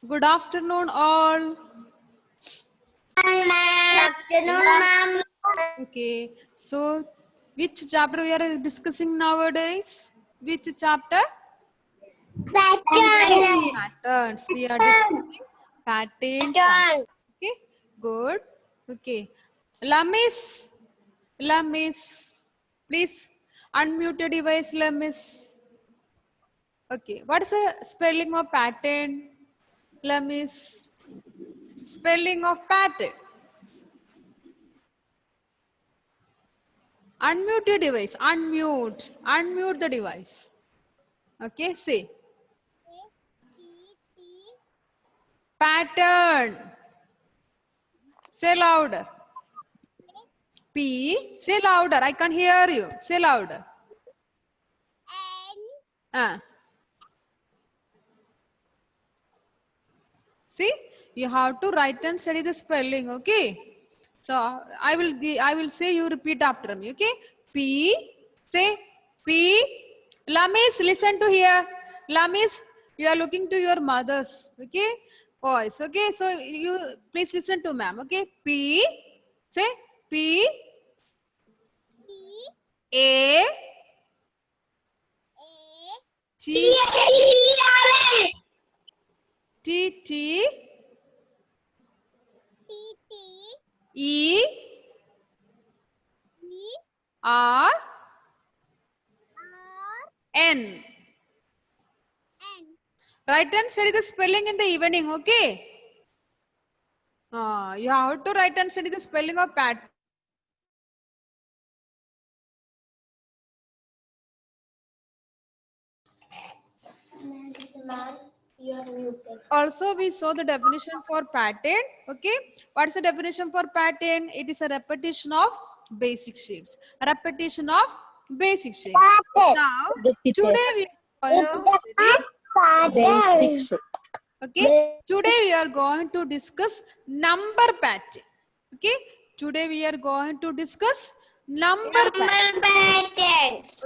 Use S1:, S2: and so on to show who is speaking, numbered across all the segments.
S1: Good afternoon, all.
S2: Good afternoon, ma'am.
S1: Okay, so which chapter we are discussing nowadays? Which chapter? Patterns. We are discussing pattern. Okay, good. Okay, Lamis, please unmute your device, Lamis. Okay, what is the spelling of pattern? Lamis, spelling of pattern. Unmute your device. Unmute the device. Okay, say pattern. Say louder. P. Say louder. I can't hear you. Say louder. See, you have to write and study the spelling. Okay. So I will say, you repeat after me. Okay. P. Say P. Lamis, listen to here. Lamis, you are looking to your mothers. Okay. Voice. Okay. So you please listen to ma'am. Okay. P. Say P. A. T. T. T. E. R. N. Write and study the spelling in the evening, okay? You have to write and study the spelling of pattern. Also, we saw the definition for pattern. Okay, what's the definition for pattern? It is a repetition of basic shapes. A repetition of basic shapes. Now, today we are going to study
S2: Basic shape.
S1: okay, today we are going to discuss number pattern. Okay, today we are going to discuss number pattern.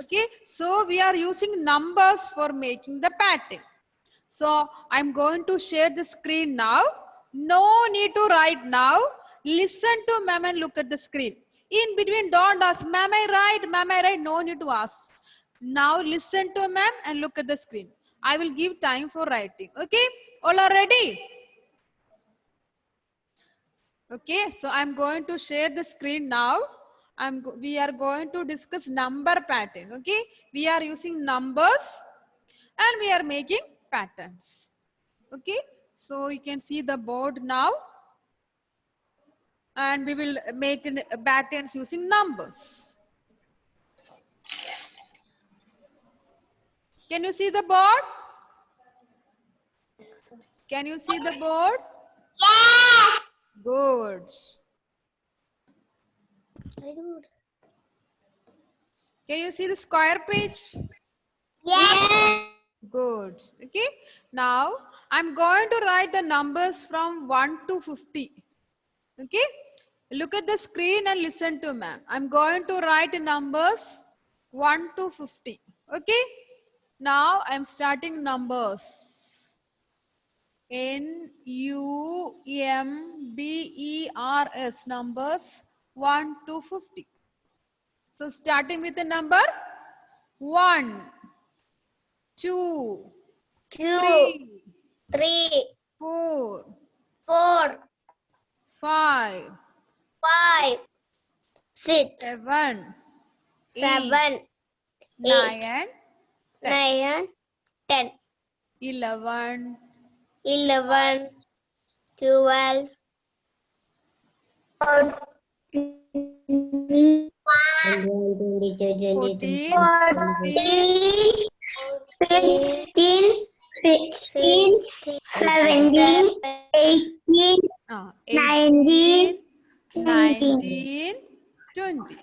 S1: Okay, so we are using numbers for making the pattern. So I'm going to share the screen now. No need to write now. Listen to ma'am and look at the screen. In between, don't ask, ma'am, I write, ma'am, I write. No need to ask. Now listen to ma'am and look at the screen. I will give time for writing. Okay, all are ready? Okay, so I'm going to share the screen now. We are going to discuss number pattern. Okay, we are using numbers and we are making patterns. Okay, so you can see the board now, and we will make patterns using numbers. Can you see the board? Can you see the board?
S2: Yeah.
S1: Good. Can you see the square page?
S2: Yeah.
S1: Good. Okay. Now I'm going to write the numbers from 1 to 50. Okay. Look at the screen and listen to ma'am. I'm going to write numbers 1 to 50. Okay. Now I'm starting numbers. Numbers, numbers 1 to 50. So starting with the number 1, 2, 3, 4, 5,
S2: 6,
S1: 7,
S2: 7,
S1: 9,
S2: 9, 10,
S1: 11,
S2: 11, 12,
S1: 14,
S2: 15, 16, 17, 18,
S1: 18, 19, 20,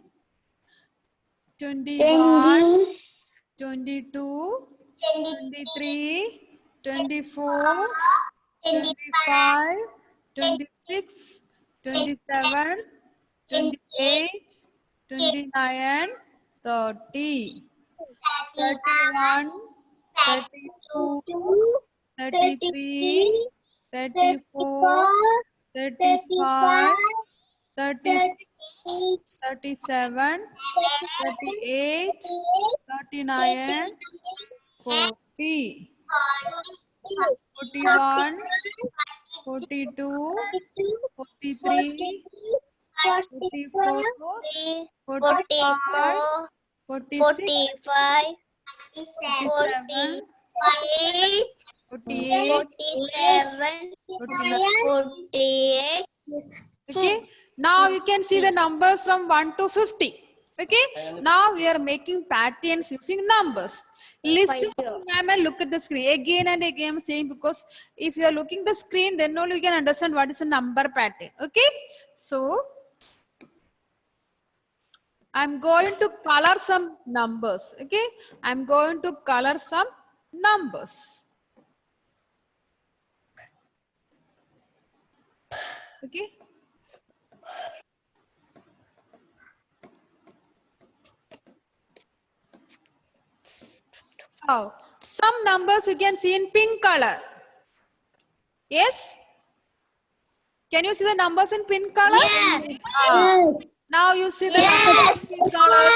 S1: 21, 22, 23, 24, 25, 26, 27, 28, 29, 30, 31, 32, 33, 34, 35, 36, 37, 38, 39, 40, 41, 42, 43, 44, 45, 46,
S2: 45,
S1: 47, 48,
S2: 47, 48.
S1: okay. Now you can see the numbers from 1 to 50. Okay. Now we are making patterns using numbers. Listen to ma'am and look at the screen again and again. I'm saying because if you are looking the screen, then only you can understand what is a number pattern. Okay. So I'm going to color some numbers. Okay. I'm going to color some numbers. Okay. So, some numbers you can see in pink color. Yes? Can you see the numbers in pink color?
S2: Yes.
S1: Now you see the numbers in pink color.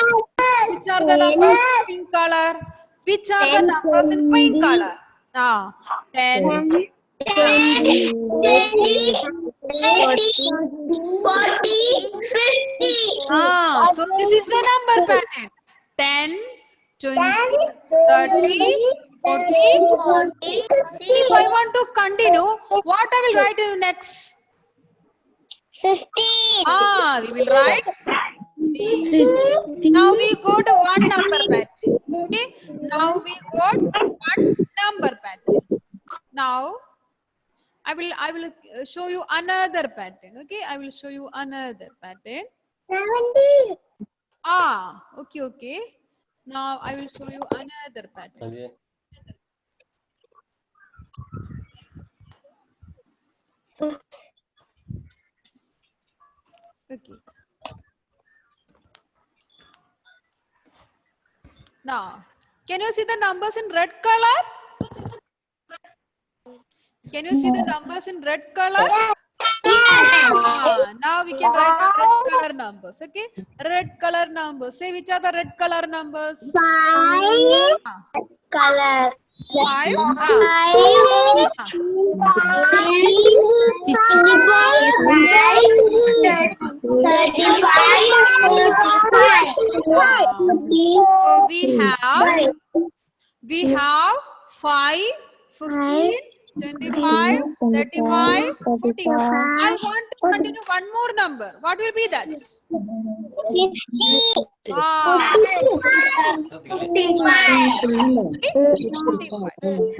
S1: Which are the numbers in pink color? Which are the numbers in pink color? Now, 10,
S2: 20, 30, 40, 50.
S1: So this is the number pattern. 10, 20, 30, 40. If I want to continue, what I will write in next?
S2: 60.
S1: We will write. Now we go to one number pattern. Okay. Now we got one number pattern. Now I will show you another pattern. Okay. I will show you another pattern.
S2: 70.
S1: Okay. Now I will show you another pattern. Okay. Now, can you see the numbers in red color? Can you see the numbers in red color? Now we can write the red color numbers. Okay, red color numbers. Say which are the red color numbers?
S2: 5. Color.
S1: 5.
S2: 35.
S1: We have 5, 15, 25, 35, 40. I want to continue one more number. What will be that? 55.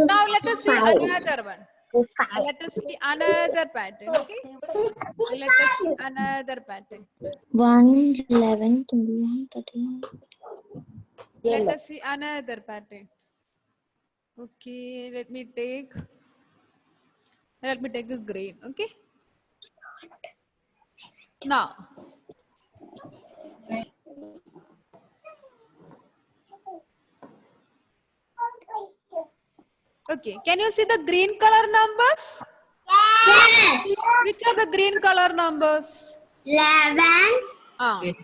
S1: Now let us see another one. Let us see another pattern. Okay. Let us see another pattern.
S3: 1, 11, 21, 31.
S1: Let us see another pattern. Okay, let me take a green. Okay. Now, okay, can you see the green color numbers?
S2: Yes.
S1: Which are the green color numbers?
S2: 11.
S1: 22,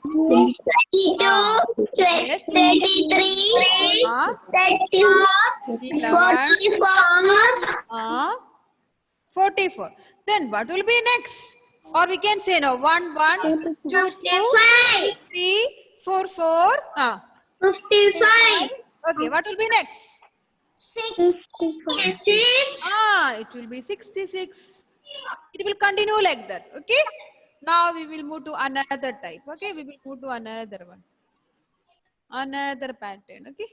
S2: 22, 23, 34,
S1: 44. Then what will be next? Or we can say no. 1, 1, 2, 2, 3, 4, 4.
S2: 55,
S1: Okay, what will be next?
S2: 66,
S1: It will be 66. It will continue like that. Okay. Now we will move to another type. Okay, we will move to another one. Another pattern. Okay.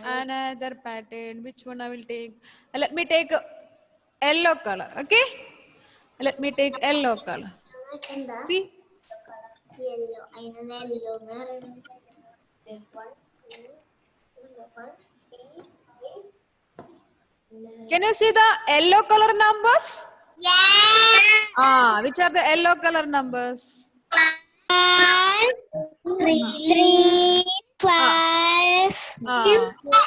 S1: Another pattern. Which one I will take? Let me take yellow color. Okay. Let me take yellow color. See. Can you see the yellow color numbers?
S2: yes,
S1: Which are the yellow color numbers?
S2: 3, 5,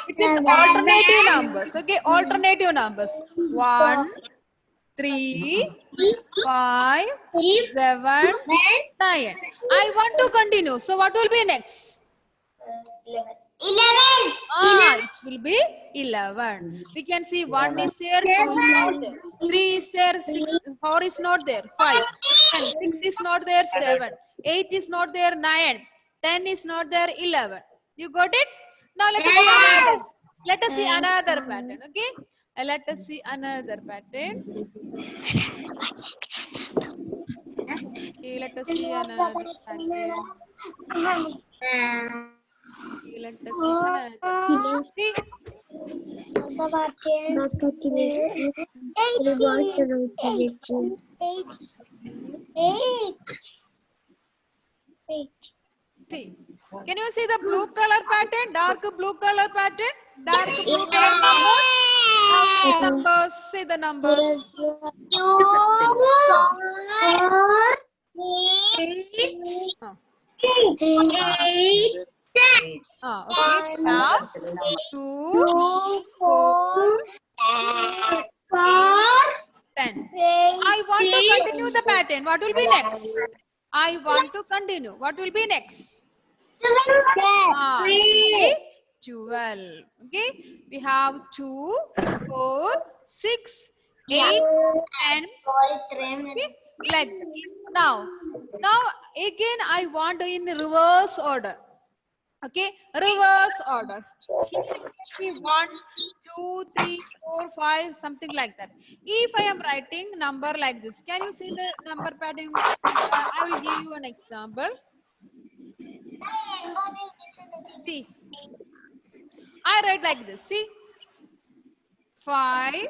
S1: It's This is alternative numbers. Okay, alternative numbers. 1, 3, 5, 7, 9. I want to continue. So what will be next?
S2: 11.
S1: It will be 11. We can see 1 is there, 2 is not there, 3 is there, 6, 4 is not there, 5, and 6 is not there, 7, 8 is not there, 9, 10 is not there, 11. You got it? Now let us see another. Let us see another pattern. Okay. Let us see another pattern. Okay, let us see another pattern. Okay, let us see another. See. See. Can you see the blue color pattern? Dark blue color pattern? Dark blue color numbers? Now see the numbers. See the numbers.
S2: 2, 4, 6, 8, 10.
S1: Okay. Now 2, 4, 10. I want to continue the pattern. What will be next? I want to continue. What will be next? It will be 12. Okay. We have 2, 4, 6, 8, 10. Okay. Like that. Now again I want in reverse order. Okay, reverse order. Here you can see 1, 2, 3, 4, 5, something like that. If I am writing number like this, can you see the number pattern? I will give you an example. See, I write like this. See, 5,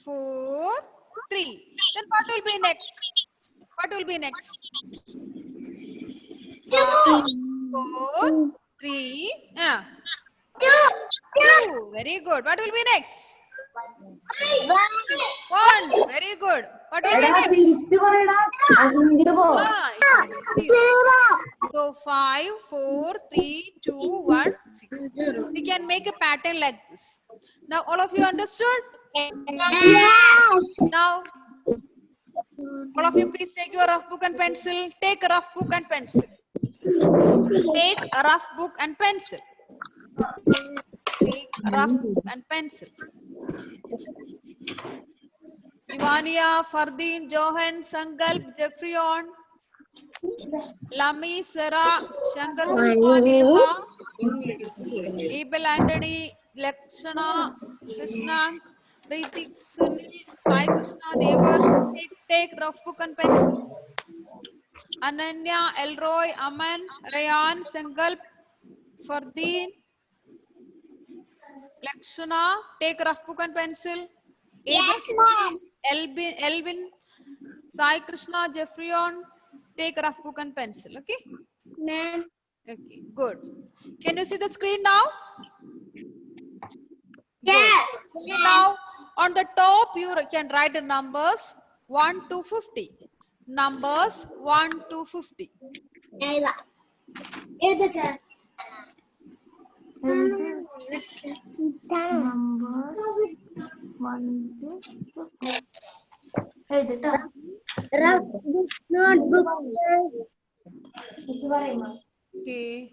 S1: 4, 3. Then what will be next? What will be next? 5, 4, 3. 2. Very good. What will be next? 1. Very good. What will be next? It will be 0. So 5, 4, 3, 2, 1, 0. We can make a pattern like this. Now all of you understood? Now all of you please take your rough book and pencil. Take a rough book and pencil. Take a rough book and pencil. Take a rough book and pencil. Ivania, Fardeen, Johan, Sankalp, Jeffrion, Lami, Sarah, Shankar Pushpa, Neha, Abel Anthony, Lakshana, Krishnank, Ritik, Sunil, Sai Krishna, Devar. Take rough book and pencil. Ananya, Elroy, Aman, Rayan, Sankalp, Fardeen, Lakshana, take rough book and pencil. Elvin, Sai Krishna, Jeffrion, take rough book and pencil. Okay?
S2: Ma'am.
S1: Okay, good. Can you see the screen now?
S2: Yes.
S1: Good. Now, on the top, you can write the numbers 1 to 50. Numbers 1 to 50.
S3: Numbers 1 to 50.
S2: Notebook.
S1: Okay.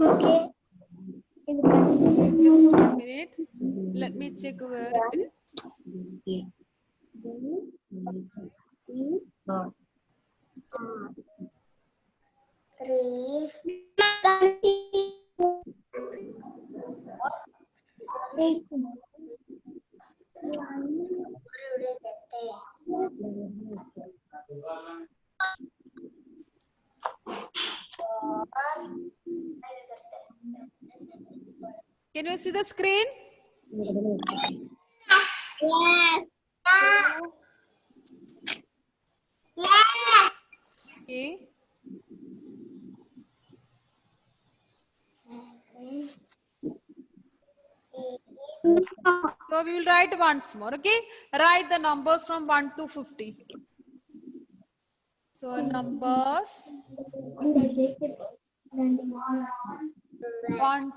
S2: Okay.
S1: Just 1 minute. Let me check where it is. Can you see the screen?
S2: Yes.
S1: Okay. So we will write once more. Okay. Write the numbers from 1 to 50. So numbers 1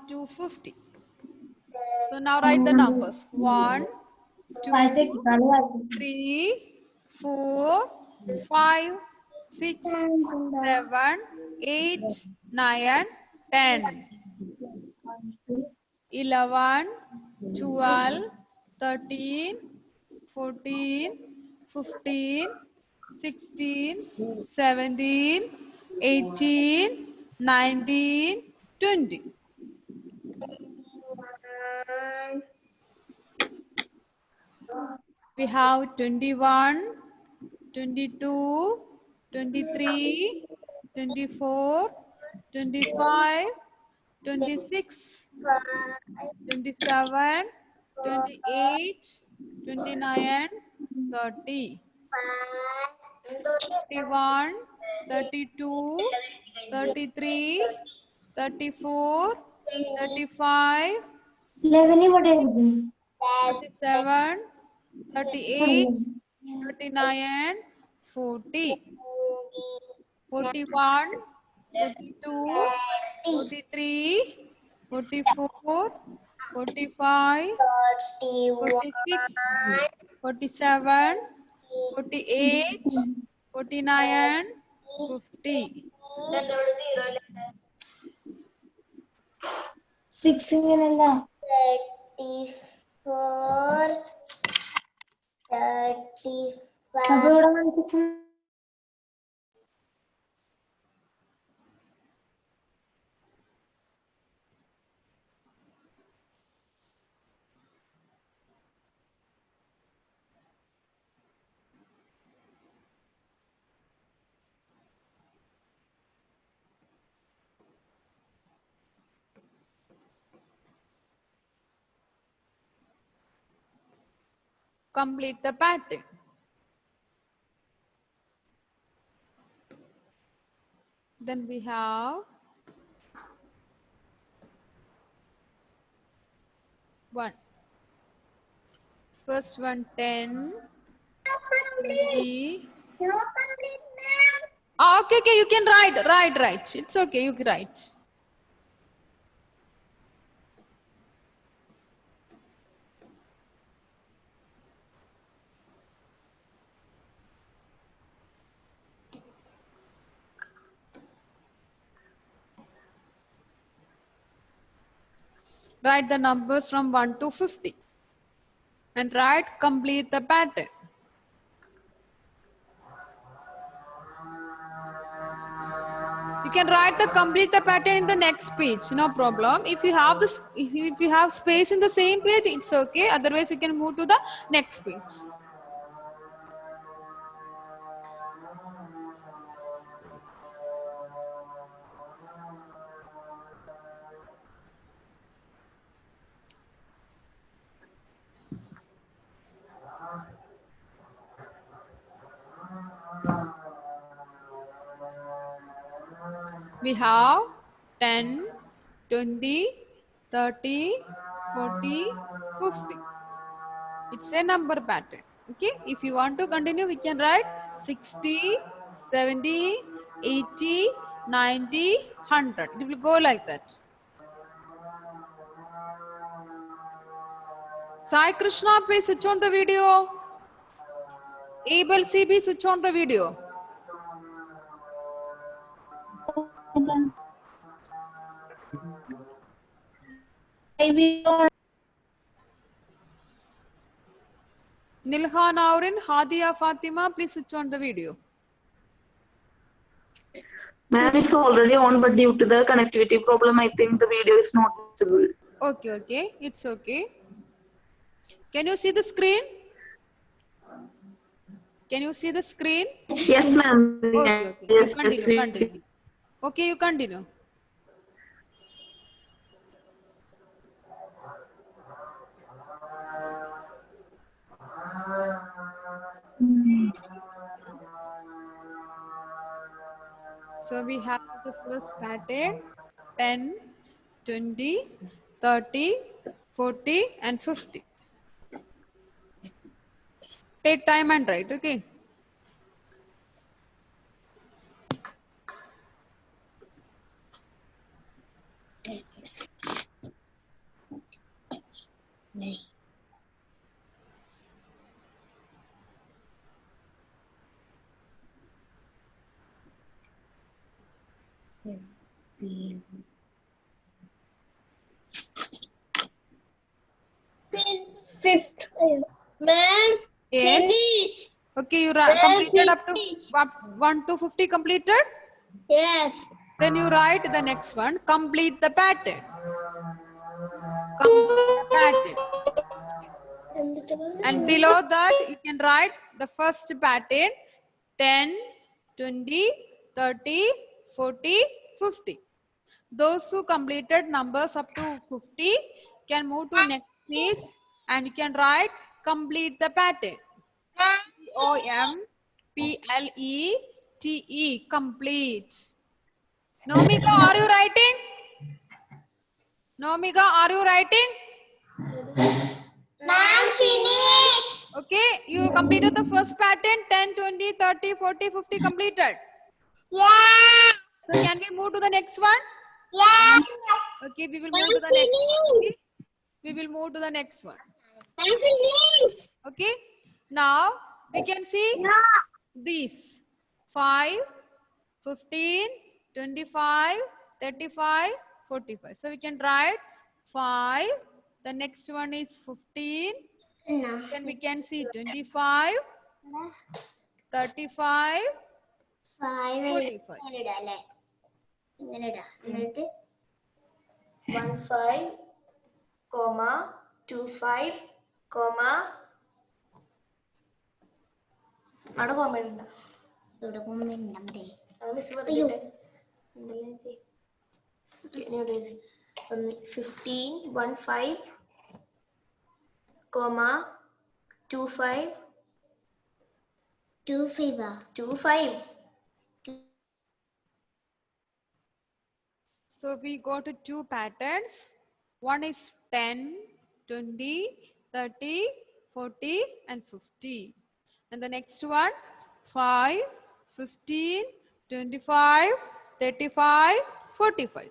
S1: to 50. So now write the numbers 1, 2, 3, 4, 5, 6, 7, 8, 9, 10, 11, 12, 13, 14, 15, 16, 17, 18, 19, 20. We have 21, 22, 23, 24, 25, 26, 27, 28, 29, 30, 31, 32, 33, 34, 35, 37, 38, 39, 40, 41, 42, 43, 44, 45, 46, 47, 48, 49, 50.
S3: 6 ഇങ്ങനെയല്ല
S2: 34, 35.
S3: അപ്പൊ ഇവിടെ കാണിച്ചു
S1: Complete the pattern. Then we have one. First one 10, 20.
S2: No complete, ma'am.
S1: Okay, you can write. It's okay, you can write. Write the numbers from 1 to 50 and complete the pattern. You can complete the pattern in the next page, no problem. If you have space in the same page, it's okay. Otherwise, you can move to the next page. We have 10, 20, 30, 40, 50. It's a number pattern. Okay. If you want to continue, we can write 60, 70, 80, 90, 100. It will go like that. Sai Krishna, please switch on the video. Abel CB, switch on the video. Nilhan Aurin, Hadia Fatima, please switch on the video.
S4: Ma'am, it's already on, but due to the connectivity problem, I think the video is not visible.
S1: Okay, it's okay. Can you see the screen? Can you see the screen?
S4: Yes, ma'am.
S1: Okay.
S4: Yes,
S1: You continue.
S4: yes.
S1: Okay, you continue. So we have the first pattern 10, 20, 30, 40 and 50. Take time and write, okay?
S2: Fifth. Ma'am,
S1: Yes.
S2: finish.
S1: Okay, you
S2: Ma'am,
S1: completed up to
S2: finish.
S1: 1 to 50 completed.
S2: Yes.
S1: Then you write the next one. Complete the pattern. Complete the pattern. And below that, you can write the first pattern 10, 20, 30, 40, 50. Those who completed numbers up to 50 can move to next page and you can write complete the pattern. COMPLETE, complete. Nomika, are you writing? Nomika, are you writing?
S2: Ma'am, finish.
S1: Okay, you completed the first pattern 10, 20, 30, 40, 50 completed.
S2: Yeah.
S1: So can we move to the next one?
S2: Yes.
S1: Okay, we will
S2: Ma'am,
S1: move to the next one.
S2: finish.
S1: Okay, we will move to the next one.
S2: Ma'am, finish.
S1: Okay, now we can see these 5, 15, 25, 35, 45. So we can write 5. The next one is 15.
S2: No.
S1: Then we can see 25, 35, 45.
S2: ഇങ്ങനെ
S5: 15, 25, അവിടെ comma ഉണ്ടോ?
S2: ഇവിടെ പോകുന്നുണ്ടേ
S5: അത് miss പറഞ്ഞിട്ട് 15, 15, 25, 25.
S1: So we got 2 patterns. One is 10, 20, 30, 40 and 50. And the next one 5, 15, 25, 35, 45.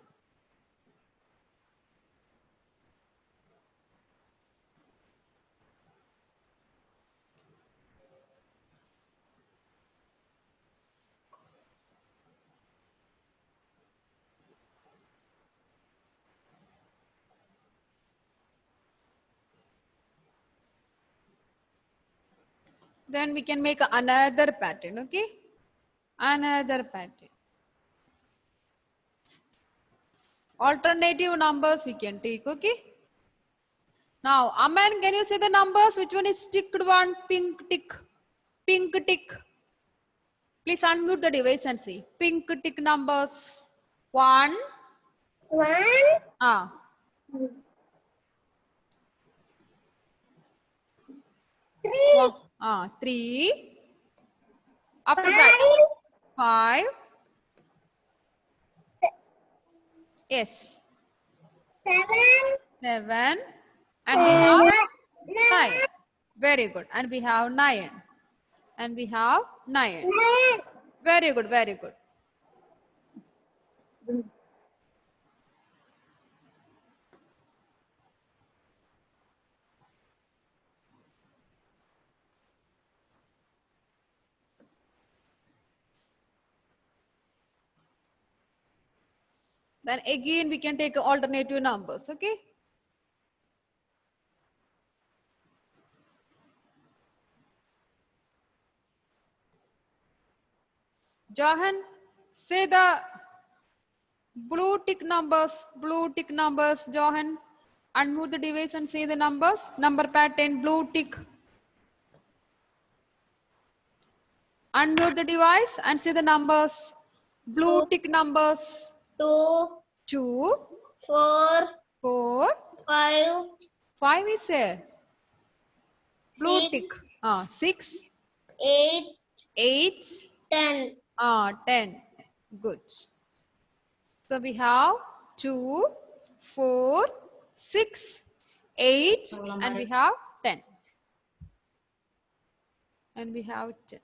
S1: Then we can make another pattern, okay? Another pattern. Alternative numbers we can take, okay? Now, Aman, can you say the numbers? Which one is ticked one? Pink tick. Pink tick. Please unmute the device and see. Pink tick numbers. 1.
S2: 1 3
S1: 3. After that, 5. Yes. 7. And we have 9. Very good. And we have 9. And we have 9. Very good, very good. Then again we can take alternative numbers, okay? Johan, say the blue tick numbers, Johan. Unmute the device and say the numbers. Number pattern, blue tick. Unmute the device and say the numbers. Blue tick numbers.
S2: 2
S1: 2,
S2: 4
S1: 4,
S2: 5
S1: 5 is there. Blue
S2: 6
S1: tick. 6,
S2: 8
S1: 8,
S2: 10
S1: 10. Good. So we have 2, 4, 6, 8, and we have 10. And we have 10.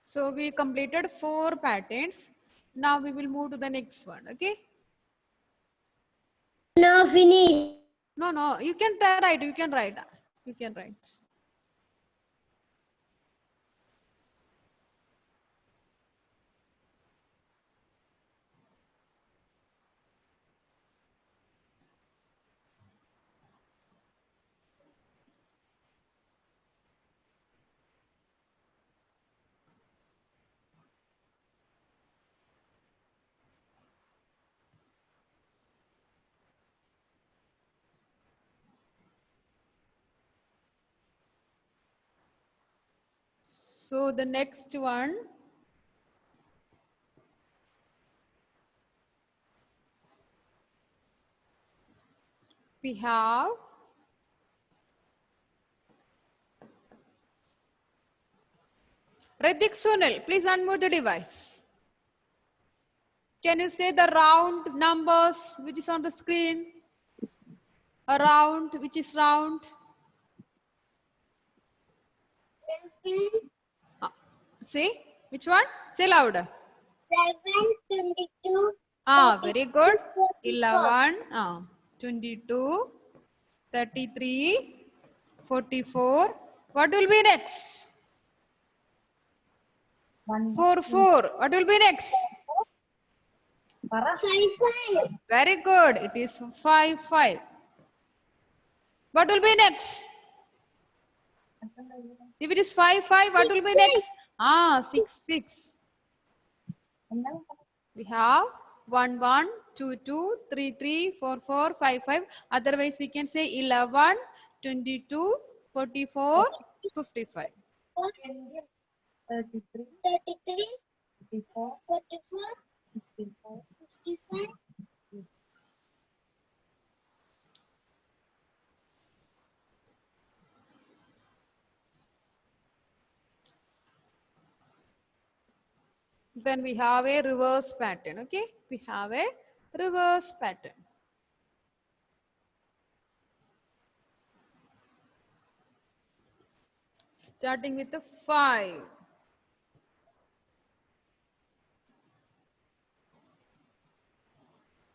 S1: So we completed 4 patterns. Now we will move to the next one. Okay.
S2: No, finish.
S1: No, you can write. You can write. You can write. So the next one. We have Ritik Sunil, please unmute the device. Can you say the round numbers which is on the screen? A round, which is round? Say, which one? Say louder.
S2: 11, 22.
S1: Very good. 11, 22, 33, 44. What will be next? 4, 4. What will be next?
S2: 5, 5.
S1: Very good. It is 5, 5. What will be next? If it is 5, 5, what will be next? 6, 6. We have 1, 1, 2, 2, 3, 3, 4, 4, 5, 5. Otherwise, we can say 11, 22, 44, 55.
S2: 33, 44, 55.
S1: Then we have a reverse pattern. Okay, we have a reverse pattern. Starting with the 5.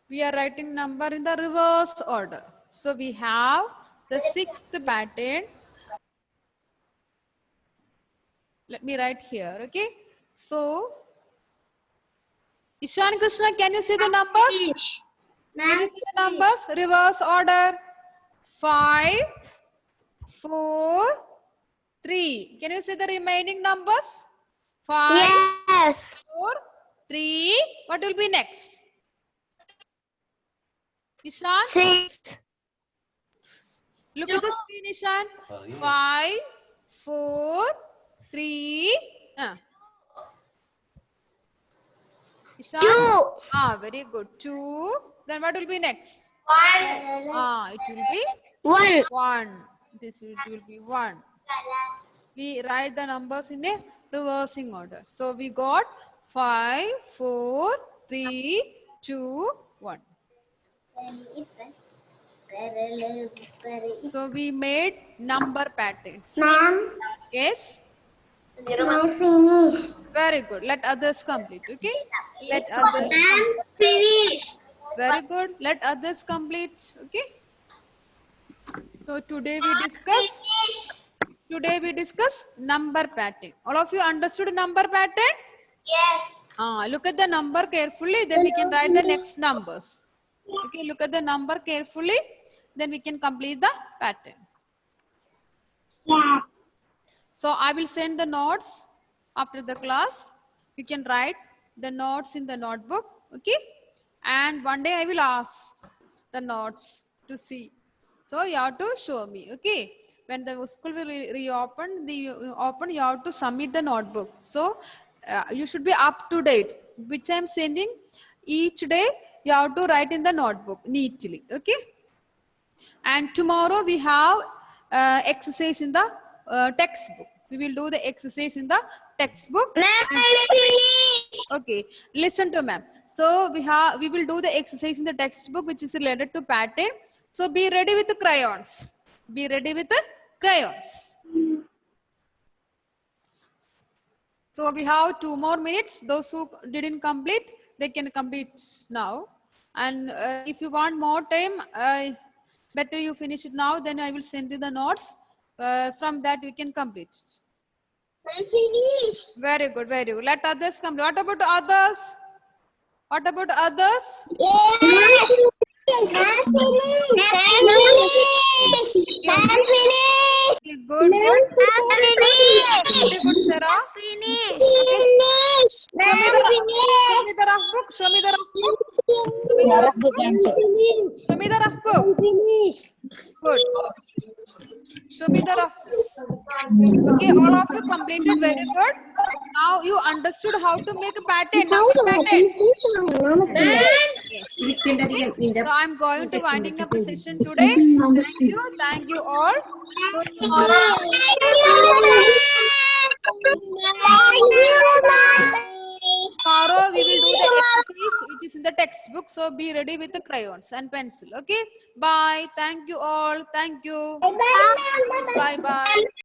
S1: We are writing number in the reverse order. So we have the 6th pattern. Let me write here. Okay. So, Ishan Krishna, can you see the numbers? Can you see the numbers? Reverse order. 5, 4, 3. Can you see the remaining numbers? 5,
S2: Yes.
S1: 4, 3. What will be next? Ishan?
S2: 6.
S1: Look at the screen, Ishan. 5, 4, 3. Ishan?
S2: 2.
S1: Very good. 2. Then what will be next?
S2: 1.
S1: It will be
S2: 1.
S1: 1. This will be 1. We write the numbers in a reversing order. So we got 5, 4, 3, 2, 1. So we made number patterns.
S2: Ma'am,
S1: Yes?
S2: I finish.
S1: Very good. Let others complete. Okay? Let others.
S2: Ma'am, finish.
S1: Very good. Let others complete. Okay? So today we discuss number pattern. All of you understood number pattern?
S2: Yes.
S1: Look at the number carefully, then we can write the next numbers. Okay, look at the number carefully, then we can complete the pattern.
S2: Yeah.
S1: So I will send the notes after the class. You can write the notes in the notebook. Okay, and one day I will ask the notes to see. So you have to show me. Okay, when the school will reopen, you have to submit the notebook. So you should be up to date. Which I am sending each day. You have to write in the notebook neatly. Okay. And tomorrow we have exercise in the textbook. We will do the exercise in the textbook. Okay, listen to ma'am. So we will do the exercise in the textbook which is related to pattern. So be ready with the crayons. Be ready with the crayons. So we have 2 more minutes. Those who didn't complete, they can complete now. And if you want more time, better you finish it now. Then I will send you the notes. From that you can complete.
S2: I finished.
S1: Very good, very good. Let others complete. What about others? What about others?
S2: Yes. I'm finished.
S1: Okay, good, good. Very good, Sarah. Show me the rough book. Show me the rough book. Show me the rough book. Show me the rough book. Good. Show me the rough book. Okay, all of you completed. Very good. Now you understood how to make a pattern. Number pattern. So I'm going to winding up the session today. Thank you all. So tomorrow we will do the exercise which is in the textbook. So be ready with the crayons and pencil. Okay. Bye. Thank you all. Thank you. Bye bye.